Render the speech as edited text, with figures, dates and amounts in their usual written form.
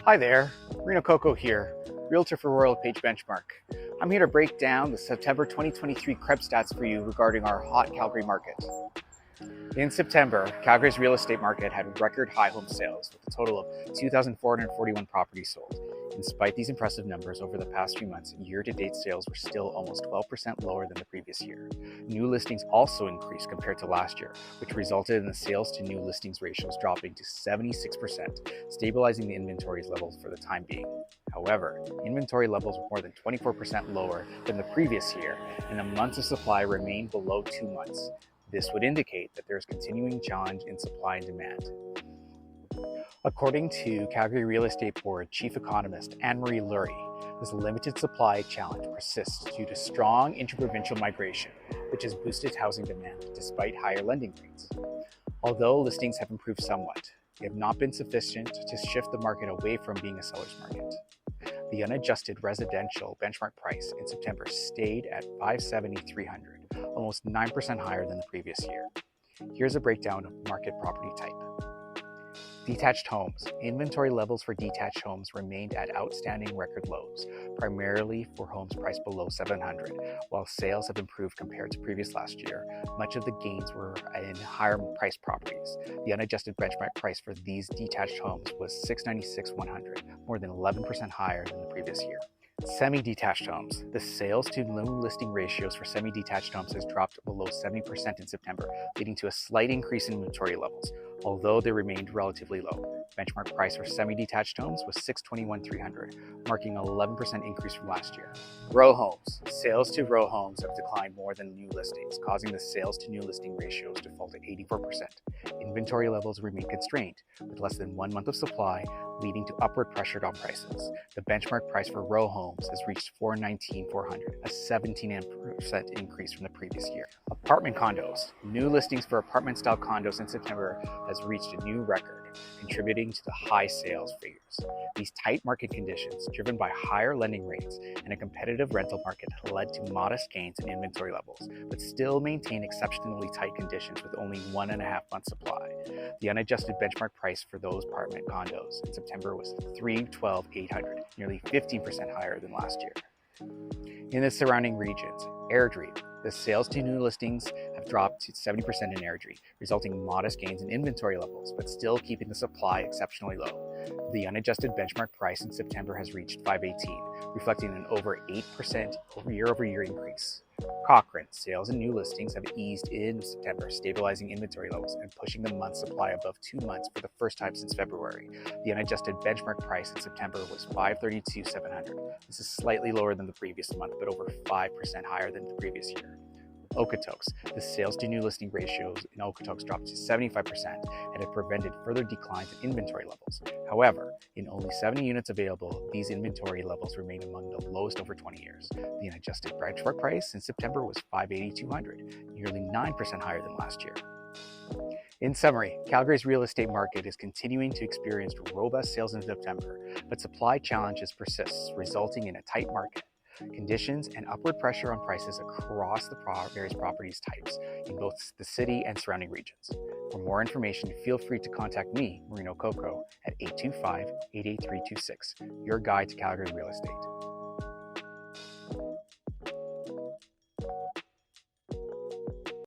Hi there, Reno Coco here, Realtor for Royal LePage Benchmark. I'm here to break down the September 2023 Krebs stats for you regarding our hot Calgary market. In September, Calgary's real estate market had record high home sales with a total of 2,441 properties sold. Despite these impressive numbers over the past few months, year-to-date sales were still almost 12% lower than the previous year. New listings also increased compared to last year, which resulted in the sales to new listings ratios dropping to 76%, stabilizing the inventory levels for the time being. However, inventory levels were more than 24% lower than the previous year, and the months of supply remained below 2 months. This would indicate that there is continuing challenge in supply and demand. According to Calgary Real Estate Board Chief Economist Anne-Marie Lurie, this limited supply challenge persists due to strong interprovincial migration, which has boosted housing demand despite higher lending rates. Although listings have improved somewhat, they have not been sufficient to shift the market away from being a seller's market. The unadjusted residential benchmark price in September stayed at $570,300, almost 9% higher than the previous year. Here's a breakdown of market property type. Detached homes. Inventory levels for detached homes remained at outstanding record lows, primarily for homes priced below $700,000. While sales have improved compared to previous last year, much of the gains were in higher priced properties. The unadjusted benchmark price for these detached homes was $696,100, more than 11% higher than the previous year. Semi-detached homes. The sales to new listing ratios for semi-detached homes has dropped below 70% in September, leading to a slight increase in inventory levels, although they remained relatively low. Benchmark price for semi-detached homes was $621,300, marking an 11% increase from last year. Row homes. Sales to row homes have declined more than new listings, causing the sales to new listing ratios to fall to 84%. Inventory levels remain constrained, with less than 1 month of supply, leading to upward pressure on prices. The benchmark price for row homes has reached $419,400, a 17% increase from the previous year. Apartment condos. New listings for apartment-style condos in September has reached a new record, contributing to the high sales figures. These tight market conditions, driven by higher lending rates and a competitive rental market, led to modest gains in inventory levels, but still maintain exceptionally tight conditions with only 1.5 months supply. The unadjusted benchmark price for those apartment condos in September was $312,800, nearly 15% higher than last year. In the surrounding regions, Airdrie. The sales to new listings have dropped to 70% in Airdrie, resulting in modest gains in inventory levels, but still keeping the supply exceptionally low. The unadjusted benchmark price in September has reached $518,000, reflecting an over 8% year-over-year increase. Cochrane. Sales and new listings have eased in September, stabilizing inventory levels and pushing the month supply above 2 months for the first time since February. The unadjusted benchmark price in September was $532,700. This is slightly lower than the previous month, but over 5% higher than the previous year. Okotoks. The sales to new listing ratios in Okotoks dropped to 75% and have prevented further declines in inventory levels. However, in only 70 units available, these inventory levels remain among the lowest over 20 years. The unadjusted benchmark price in September was $582,200, nearly 9% higher than last year. In summary, Calgary's real estate market is continuing to experience robust sales in September, but supply challenges persist, resulting in a tight market. Conditions and upward pressure on prices across the various properties types in both the city and surrounding regions. For more information, feel free to contact me, Reno Coco, at 825-88326, your guide to Calgary real estate.